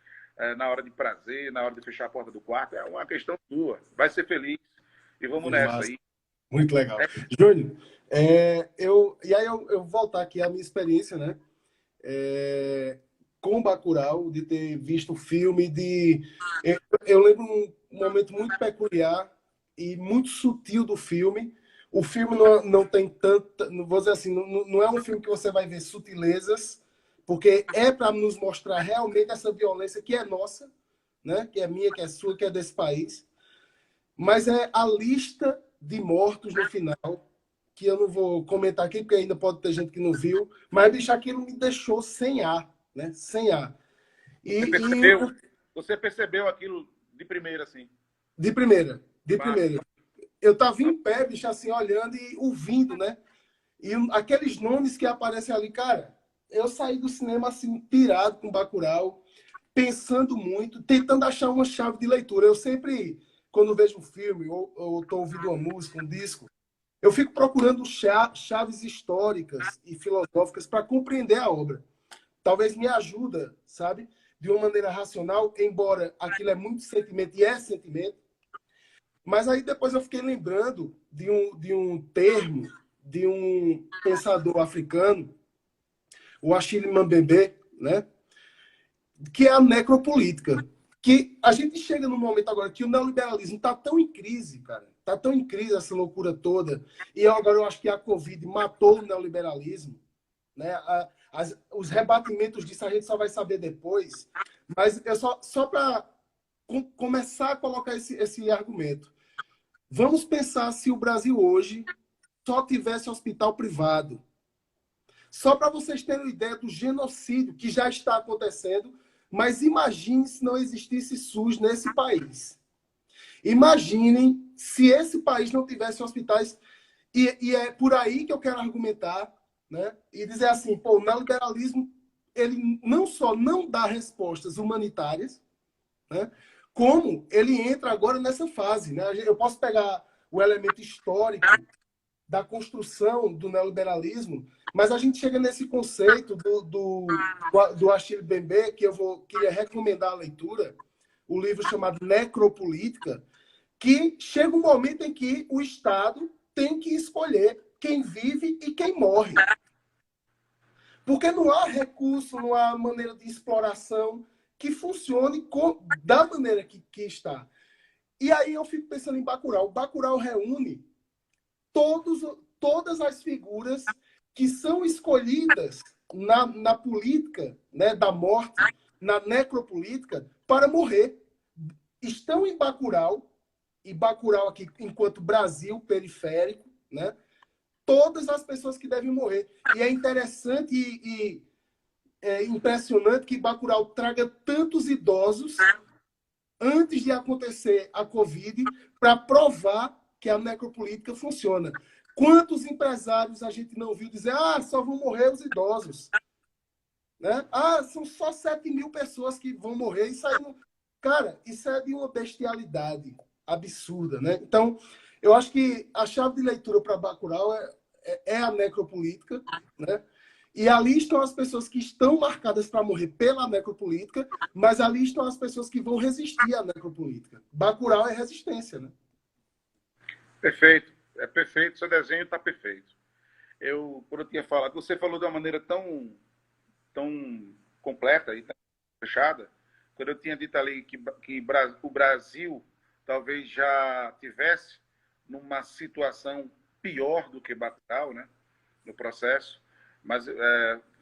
na hora de prazer, na hora de fechar a porta do quarto. É uma questão tua. Vai ser feliz e vamos nessa Massa. aí. Muito legal. É, Júnior, e aí eu voltar aqui à minha experiência, né? Com o Bacurau, de ter visto o filme, eu lembro um momento muito peculiar e muito sutil do filme. O filme não tem tanta, não vou dizer assim, não é um filme que você vai ver sutilezas, porque é para nos mostrar realmente essa violência que é nossa, né? Que é minha, que é sua, que é desse país. Mas é a lista de mortos no final, que eu não vou comentar aqui, porque ainda pode ter gente que não viu, mas, bicho, aquilo me deixou sem ar, né? Sem ar. você E percebeu, você percebeu aquilo de primeira, assim. de primeira, de Massa. primeira. Eu tava em pé, bicho, assim, olhando e ouvindo, né? E aqueles nomes que aparecem ali, cara, eu saí do cinema, assim, pirado com Bacurau, pensando muito, tentando achar uma chave de leitura. Eu sempre, quando vejo um filme ou estou ouvindo uma música, um disco, eu fico procurando chaves históricas e filosóficas para compreender a obra. Talvez me ajuda, sabe? De uma maneira racional, embora aquilo é muito sentimento e é sentimento. Mas aí depois eu fiquei lembrando de um termo de um pensador africano, o Achille Mbembe, né? Que é a necropolítica. Que a gente chega num momento agora que o neoliberalismo está tão em crise, cara. Está tão em crise essa loucura toda. E agora eu acho que a Covid matou o neoliberalismo. Né? Os rebatimentos disso a gente só vai saber depois. Mas eu só para começar a colocar esse argumento. Vamos pensar se o Brasil hoje só tivesse hospital privado. Só para vocês terem uma ideia do genocídio que já está acontecendo, mas imagine se não existisse SUS nesse país. Imaginem se esse país não tivesse hospitais, e é por aí que eu quero argumentar, né? E dizer assim, pô, o neoliberalismo, ele não só não dá respostas humanitárias, né? Como ele entra agora nessa fase, né? Eu posso pegar o elemento histórico da construção do neoliberalismo, mas a gente chega nesse conceito do Achille Mbembe, que queria recomendar a leitura, o livro chamado Necropolítica, que chega um momento em que o Estado tem que escolher quem vive e quem morre. Porque não há recurso, não há maneira de exploração que funcione da maneira que está. E aí eu fico pensando em Bacurau. O Bacurau reúne todas as figuras que são escolhidas na política, né, da morte, na necropolítica, para morrer. Estão em Bacurau, e Bacurau aqui enquanto Brasil periférico, né, todas as pessoas que devem morrer. E é interessante e é impressionante que Bacurau traga tantos idosos antes de acontecer a Covid para provar que a necropolítica funciona. Quantos empresários a gente não viu dizer só vão morrer os idosos? Né? São só 7.000 pessoas que vão morrer. Isso aí não... Cara, isso é de uma bestialidade absurda. Né? Então, eu acho que a chave de leitura para Bacurau é a necropolítica, né? E ali estão as pessoas que estão marcadas para morrer pela necropolítica, mas ali estão as pessoas que vão resistir à necropolítica. Bacurau é resistência, né? Perfeito. É perfeito. Seu desenho está perfeito. Quando eu tinha falado, você falou de uma maneira tão completa e tão fechada, quando eu tinha dito ali que o Brasil talvez já tivesse numa situação pior do que Bacurau, né, no processo, mas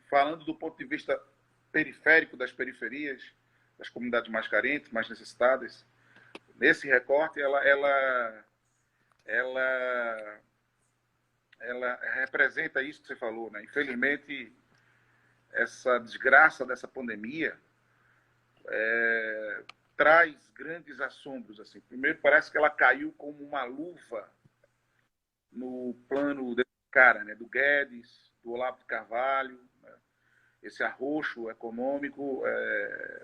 falando do ponto de vista periférico das periferias, das comunidades mais carentes, mais necessitadas, nesse recorte ela representa isso que você falou, né? Infelizmente, essa desgraça dessa pandemia traz grandes assombros. Assim. Primeiro, parece que ela caiu como uma luva no plano desse cara, né? Do Guedes, do Olavo de Carvalho, né? Esse arroxo econômico,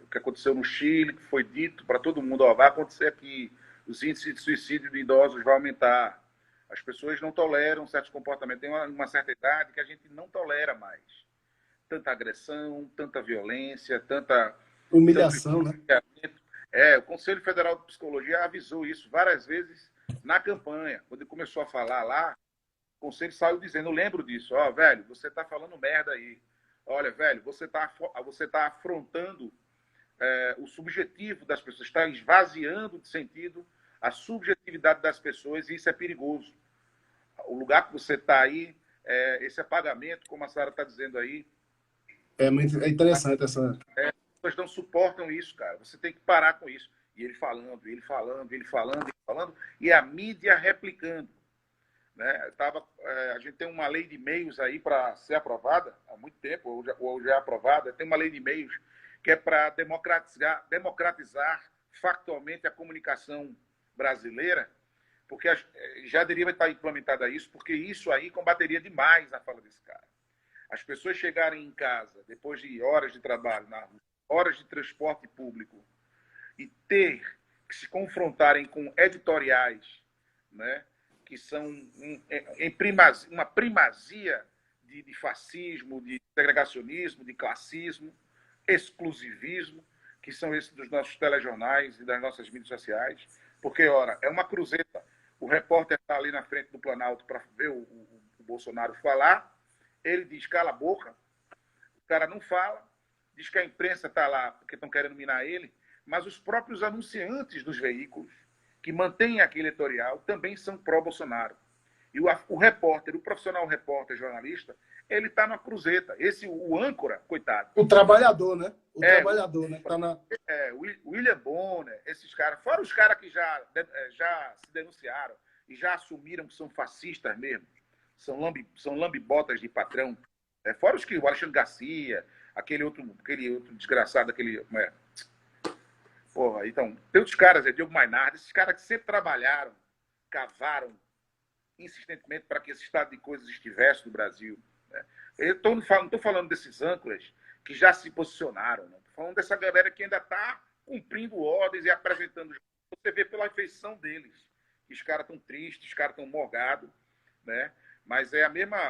o que aconteceu no Chile, que foi dito para todo mundo, vai acontecer aqui, os índices de suicídio de idosos vão aumentar, As pessoas não toleram certos comportamentos. Tem uma certa idade que a gente não tolera mais. Tanta agressão, tanta violência, Humilhação, né? o Conselho Federal de Psicologia avisou isso várias vezes na campanha. Quando ele começou a falar lá, o Conselho saiu dizendo, eu lembro disso, ó, velho, você está falando merda aí. Olha, velho, você tá afrontando o subjetivo das pessoas, está esvaziando de sentido a subjetividade das pessoas e isso é perigoso. O lugar que você está aí, esse apagamento, como a Sara está dizendo aí, É interessante essa... as pessoas não suportam isso, cara. Você tem que parar com isso. E ele falando, ele falando, ele falando, ele falando, e a mídia replicando. Né? A gente tem uma lei de meios aí para ser aprovada há muito tempo, ou já é aprovada, tem uma lei de meios que é para democratizar factualmente a comunicação brasileira, porque já deveria estar implementada isso, porque isso aí combateria demais a fala desse cara. As pessoas chegarem em casa, depois de horas de trabalho, horas de transporte público, e ter que se confrontarem com editoriais, né, que são uma primazia de fascismo, de segregacionismo, de classismo, exclusivismo, que são esses dos nossos telejornais e das nossas mídias sociais. Porque, ora, é uma cruzeta. O repórter está ali na frente do Planalto para ver o Bolsonaro falar, ele diz, cala a boca, o cara não fala, diz que a imprensa está lá porque estão querendo minar ele, mas os próprios anunciantes dos veículos que mantêm aquele editorial também são pró-Bolsonaro. E o repórter, o profissional repórter, jornalista, ele está na cruzeta. O âncora, coitado. O trabalhador, né? O trabalhador, né? Tá na... William Bonner, esses caras, fora os caras que já se denunciaram e já assumiram que são fascistas mesmo, são lambibotas de patrão. Fora os que o Alexandre Garcia, aquele outro desgraçado, Porra, então, tem outros caras, Diogo Mainardi, esses caras que sempre trabalharam, cavaram insistentemente para que esse estado de coisas estivesse no Brasil. Né? Eu não estou falando desses âncoras que já se posicionaram, não. Estou falando dessa galera que ainda está cumprindo ordens e apresentando. Você vê pela feição deles, que os caras estão tristes, os caras estão morgados, né? Mas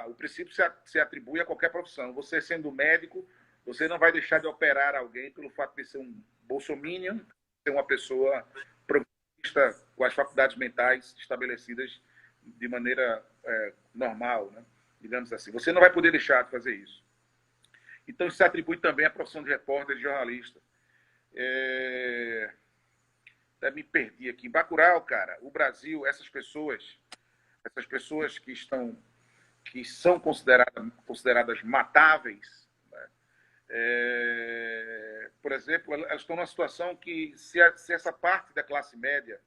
o princípio se atribui a qualquer profissão. Você sendo médico, você não vai deixar de operar alguém pelo fato de ser um bolsominion, ser uma pessoa progressista com as faculdades mentais estabelecidas de maneira normal, né? Digamos assim. Você não vai poder deixar de fazer isso. Então, isso se atribui também à profissão de repórter e de jornalista. Até me perdi aqui. Bacurau, cara, o Brasil, essas pessoas que são consideradas matáveis, né? Por exemplo, elas estão numa situação que, se essa parte da classe média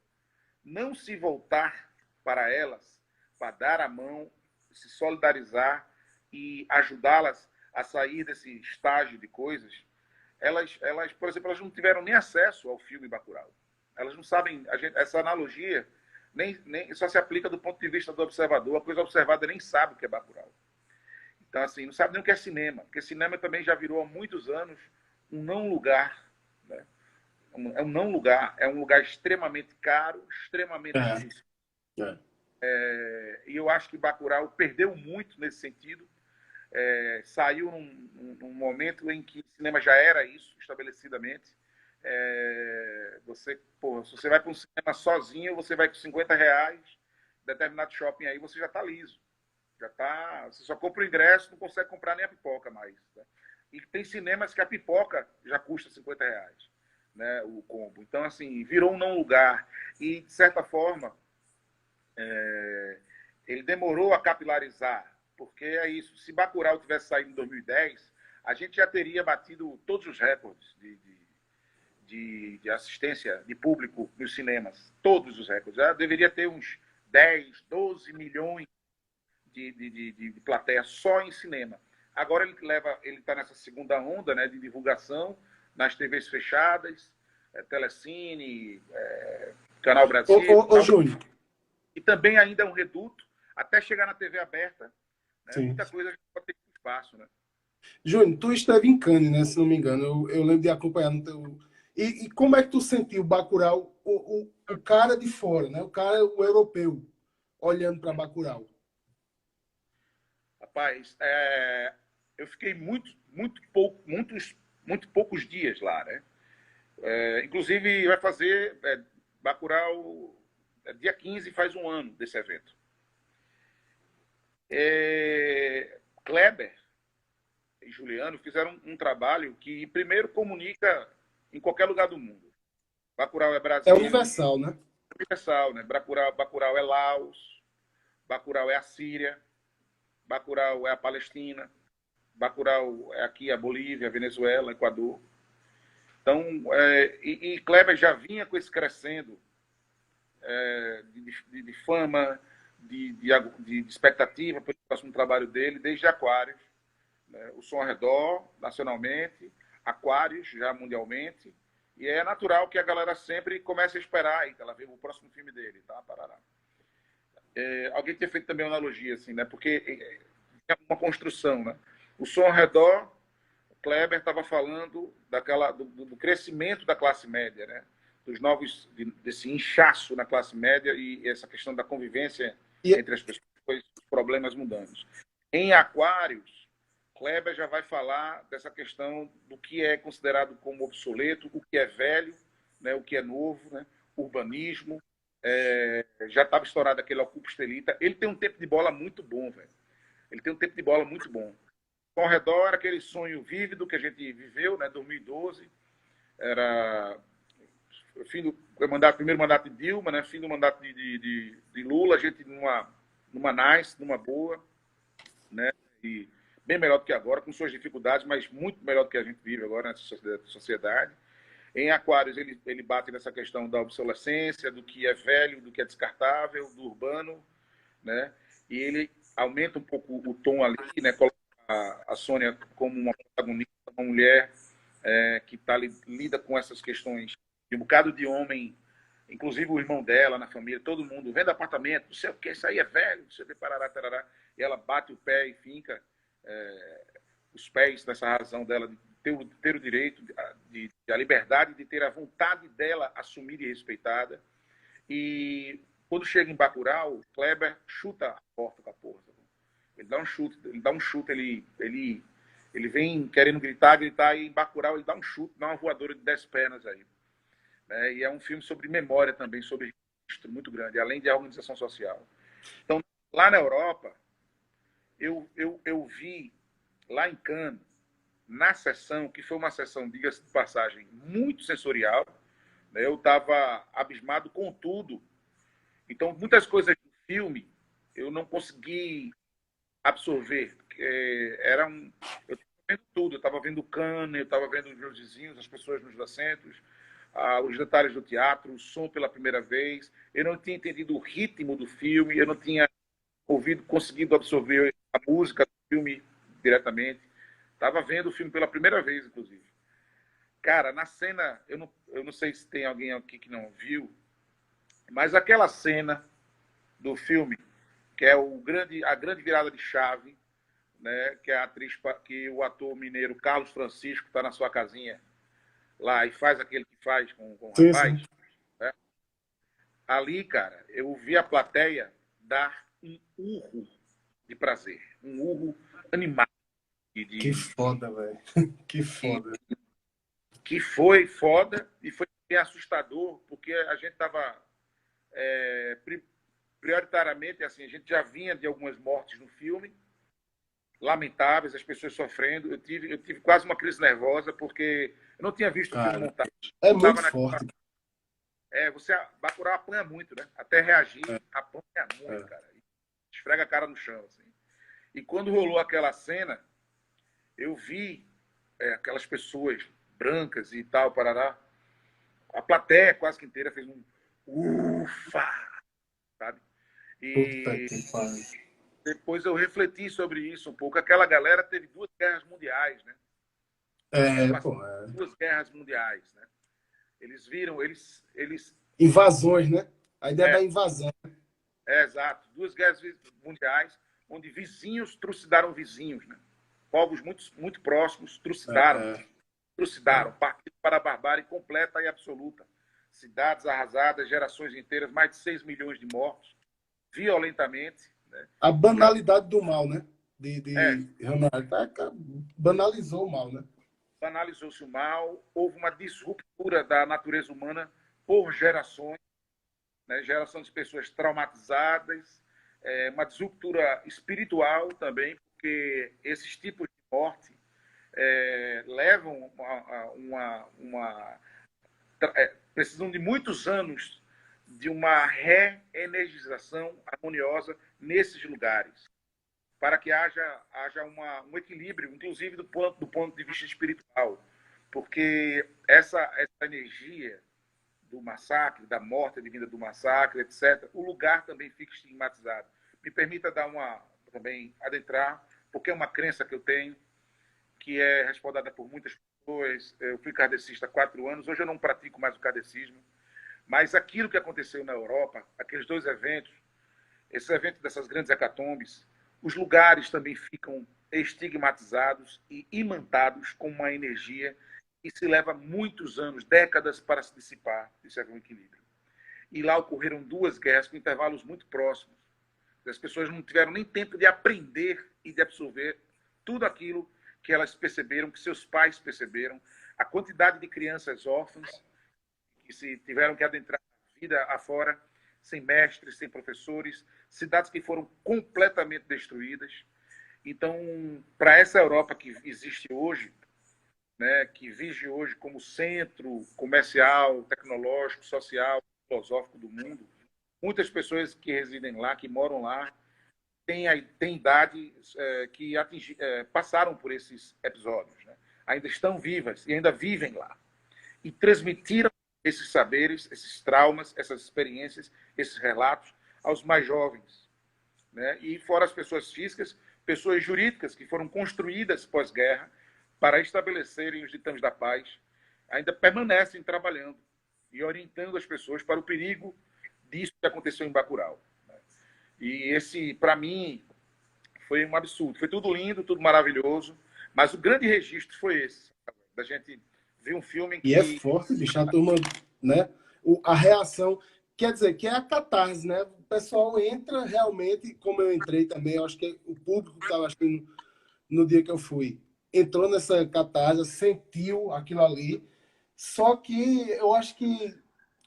não se voltar para elas, para dar a mão, se solidarizar e ajudá-las a sair desse estágio de coisas, elas, por exemplo, elas não tiveram nem acesso ao filme Bacurau. Elas não sabem, essa analogia nem só se aplica do ponto de vista do observador, a coisa observada nem sabe o que é Bacurau. Então, assim, não sabe nem o que é cinema, porque cinema também já virou há muitos anos um não lugar, né? É um não lugar, é um lugar extremamente caro, extremamente difícil. E eu acho que Bacurau perdeu muito nesse sentido. Saiu num momento em que o cinema já era isso, estabelecidamente. Se você vai para um cinema sozinho, você vai com R$50, determinado shopping aí, você já está liso. Você só compra o ingresso, não consegue comprar nem a pipoca mais. Né? E tem cinemas que a pipoca já custa R$50, né, o combo. Então, assim, virou um não lugar. E, de certa forma, ele demorou a capilarizar, porque é isso. Se Bacurau tivesse saído em 2010, a gente já teria batido todos os recordes de assistência de público nos cinemas. Todos os recordes. Já deveria ter uns 10, 12 milhões de plateia só em cinema. Agora ele está nessa segunda onda, né, de divulgação nas TVs fechadas, Telecine, Canal Brasil. Júnior. E também ainda é um reduto, até chegar na TV aberta, né, muita coisa pode ter espaço. Né? Júnior, tu esteve em Cannes, né, se não me engano. Eu lembro de acompanhar no teu... E como é que tu sentiu Bacurau, o cara de fora, né? O europeu? olhando para Bacurau? Rapaz, eu fiquei muito poucos dias lá, né? Inclusive, vai fazer Bacurau, dia 15 faz um ano desse evento. Kleber e Juliano fizeram um trabalho que, primeiro, comunica em qualquer lugar do mundo. Bacurau é É Brasil, universal, né? universal, né? Bacurau é Laos, Bacurau é a Síria, Bacurau é a Palestina, Bacurau é aqui a Bolívia, a Venezuela, Equador. Então, e Kleber já vinha com esse crescendo de fama, de expectativa para o próximo trabalho dele, desde Aquários, né? O Som ao Redor, nacionalmente, Aquários, já mundialmente, e é natural que a galera sempre comece a esperar, ela vê o próximo filme dele, tá? Parará. Alguém tinha feito também uma analogia, assim, né? Porque é uma construção, né? O Som ao Redor, Kleber estava falando do crescimento da classe média, né? Dos novos, desse inchaço na classe média e essa questão da convivência entre as pessoas, os problemas mundanos. Em Aquários, Kleber já vai falar dessa questão do que é considerado como obsoleto, o que é velho, né? O que é novo, né? Urbanismo. Já estava estourado aquele Ocupa Estelita. Ele tem um tempo de bola muito bom, velho. Ele tem um tempo de bola muito bom. Ao redor, aquele sonho vívido que a gente viveu, né? 2012, era fim do primeiro mandato de Dilma, né? Fim do mandato de Lula, a gente numa nice, numa boa, né? E bem melhor do que agora, com suas dificuldades, mas muito melhor do que a gente vive agora nessa sociedade. Em Aquários, ele bate nessa questão da obsolescência, do que é velho, do que é descartável, do urbano, né? E ele aumenta um pouco o tom ali, né? Coloca a Sônia como uma protagonista, uma mulher que lida com essas questões de um bocado de homem, inclusive o irmão dela na família, todo mundo vendo apartamento, não sei o que, isso aí é velho, não sei o que, parará, tarará, e ela bate o pé e finca os pés nessa razão dela de ter o direito, a liberdade de ter a vontade dela assumida e respeitada. E quando chega em Bacurau, Kleber chuta a porta com a porra. Ele dá um chute, ele vem querendo gritar, e em Bacurau ele dá um chute, dá uma voadora de 10 pernas aí. Né? E é um filme sobre memória também, sobre registro muito grande, além de organização social. Então, lá na Europa, eu vi, lá em Cannes, na sessão, que foi uma sessão, diga-se de passagem, muito sensorial, né? Eu estava abismado com tudo. Então, muitas coisas do filme eu não consegui absorver. Eu estava vendo tudo. Eu estava vendo o Cannes, eu estava vendo os meus vizinhos, as pessoas nos assentos, os detalhes do teatro, o som pela primeira vez. Eu não tinha entendido o ritmo do filme, eu não tinha conseguido absorver a música do filme diretamente. Estava vendo o filme pela primeira vez, inclusive. Cara, na cena, eu não sei se tem alguém aqui que não viu, mas aquela cena do filme, que é a grande virada de chave, né, que é a atriz, que o ator mineiro Carlos Francisco está na sua casinha lá e faz aquele que faz com o rapaz. Sim. Né? Ali, cara, eu vi a plateia dar um urro de prazer, um urro animado. Que foda, velho. Que foda. Que foi foda e foi bem assustador, porque a gente estava prioritariamente, assim, a gente já vinha de algumas mortes no filme, lamentáveis, as pessoas sofrendo. Eu tive quase uma crise nervosa, porque eu não tinha visto o filme montado. É muito forte. Bacurau apanha muito, né? Até reagir, apanha muito, cara. Esfrega a cara no chão, assim. E quando rolou aquela cena, eu vi aquelas pessoas brancas e tal, parará. A plateia quase que inteira fez um ufa, sabe? E depois eu refleti sobre isso um pouco. Aquela galera teve 2 guerras mundiais, né? Duas guerras mundiais, né? Eles viram, eles... Invasões, né? A ideia da invasão. Exato. 2 guerras mundiais, onde vizinhos trucidaram vizinhos, né? Povos muito próximos trucidaram, partindo para a barbárie completa e absoluta. Cidades arrasadas, gerações inteiras, mais de 6 milhões de mortos. violentamente, né? A banalidade do mal, né? É, De Ronald. Banalizou o mal, né? banalizou-se o mal, houve uma disruptura da natureza humana por gerações, né? Geração de pessoas traumatizadas, uma disruptura espiritual também, porque esses tipos de morte levam precisam de muitos anos de uma reenergização harmoniosa nesses lugares, para que haja um equilíbrio, inclusive do ponto de vista espiritual, porque essa energia do massacre, da morte advinda do massacre, etc., o lugar também fica estigmatizado. Me permita também adentrar, porque é uma crença que eu tenho, que é respaldada por muitas pessoas. Eu fui kardecista há 4 anos, hoje eu não pratico mais o kardecismo, mas aquilo que aconteceu na Europa, aqueles 2 eventos, esses eventos dessas grandes hecatombes, os lugares também ficam estigmatizados e imantados com uma energia que se leva muitos anos, décadas para se dissipar. Isso é um equilíbrio. E lá ocorreram 2 guerras com intervalos muito próximos. As pessoas não tiveram nem tempo de aprender e de absorver tudo aquilo que elas perceberam, que seus pais perceberam, a quantidade de crianças órfãs que se tiveram que adentrar a vida afora, sem mestres, sem professores, cidades que foram completamente destruídas. Então, para essa Europa que existe hoje, né, que vige hoje como centro comercial, tecnológico, social, filosófico do mundo, muitas pessoas que residem lá, que moram lá, têm idade que passaram por esses episódios, né? Ainda estão vivas e ainda vivem lá. E transmitiram esses saberes, esses traumas, essas experiências, esses relatos aos mais jovens, né? E fora as pessoas físicas, pessoas jurídicas que foram construídas pós-guerra para estabelecerem os ditames da paz, ainda permanecem trabalhando e orientando as pessoas para o perigo disso que aconteceu em Bacurau. E esse, para mim, foi um absurdo. Foi tudo lindo, tudo maravilhoso, mas o grande registro foi esse, da gente ver um filme em E é que... forte, bicho, a turma, né? A reação, quer dizer, que é a catarse, né? O pessoal entra realmente, como eu entrei também, eu acho que o público que estava assistindo no dia que eu fui, entrou nessa catarse, sentiu aquilo ali, só que eu acho que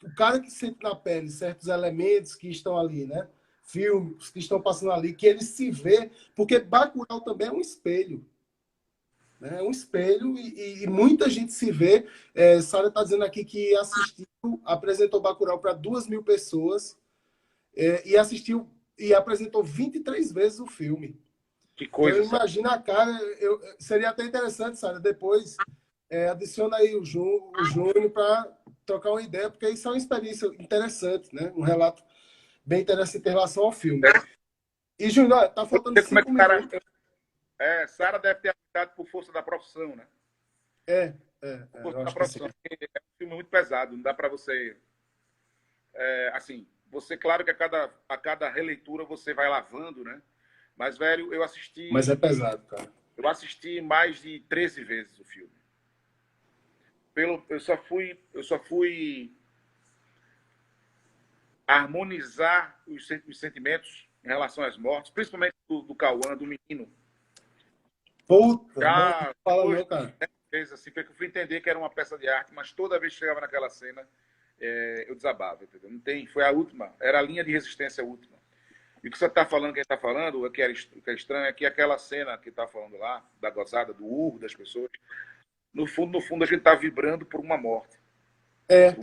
o cara que sente na pele certos elementos que estão ali, né? Filmes que estão passando ali, que ele se vê, porque Bacurau também é um espelho, né? É um espelho e muita gente se vê. Sara está dizendo aqui que assistiu, apresentou Bacurau para 2.000 pessoas e assistiu e apresentou 23 vezes o filme. Que Então, coisa, sabe? imagina a cara. Seria até interessante, Sara, depois adiciona aí o Júnior para trocar uma ideia, porque isso é uma experiência interessante, né? Um relato bem interessante em relação ao filme. E, Júnior, tá faltando Como é que 5 minutos. Sara deve ter aplicado por força da profissão, né? É, Por força eu da acho que sim. profissão. É um filme muito pesado, não dá para você... assim, você, claro que a cada releitura você vai lavando, né? Mas, velho, Mas é pesado, cara. eu assisti mais de 13 vezes o filme. Eu só fui harmonizar os sentimentos em relação às mortes, principalmente do Cauã, do menino. Puta, não Já fala depois não, cara. de 10 vezes, assim, foi que eu fui entender que era uma peça de arte, mas toda vez que chegava naquela cena, eu desabava, entendeu? Não tem, foi a última, era a linha de resistência última. E o que você está falando, quem está falando, o que é estranho é que aquela cena que está falando lá, da gozada, do urro das pessoas, no fundo, a gente está vibrando por uma morte. É,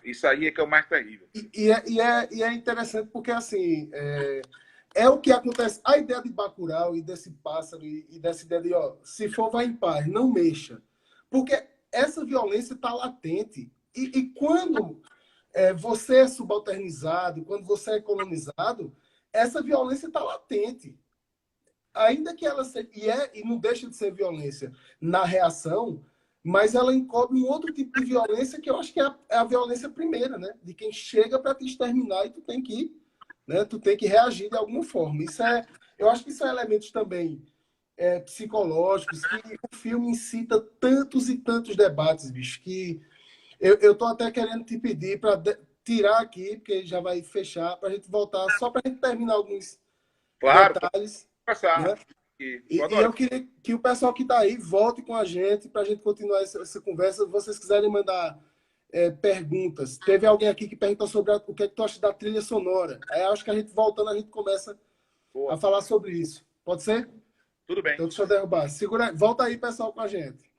Isso aí é que é o mais terrível. e é interessante porque, assim, é o que acontece. A ideia de Bacurau e desse pássaro e dessa ideia de, ó, se for, vai em paz, não mexa. Porque essa violência está latente. E quando você é subalternizado, quando você é colonizado, essa violência está latente. Ainda que ela seja, e não deixa de ser violência na reação, mas ela encobre um outro tipo de violência que eu acho que é a violência primeira, né? De quem chega para te exterminar e tu tem que, né? Tu tem que reagir de alguma forma. Eu acho que são elementos também psicológicos que o filme incita tantos e tantos debates, bicho, que eu tô até querendo te pedir para tirar aqui, porque já vai fechar, para a gente voltar, só para a gente terminar alguns Claro, detalhes. passar. Né? E E eu queria que o pessoal que está aí volte com a gente para a gente continuar essa conversa. Se vocês quiserem mandar perguntas. Teve alguém aqui que perguntou sobre o que é que tu acha da trilha sonora. Aí acho que a gente voltando, a gente começa a falar sobre isso. Pode ser? Tudo bem. Então deixa eu derrubar. Segura, volta aí, pessoal, com a gente.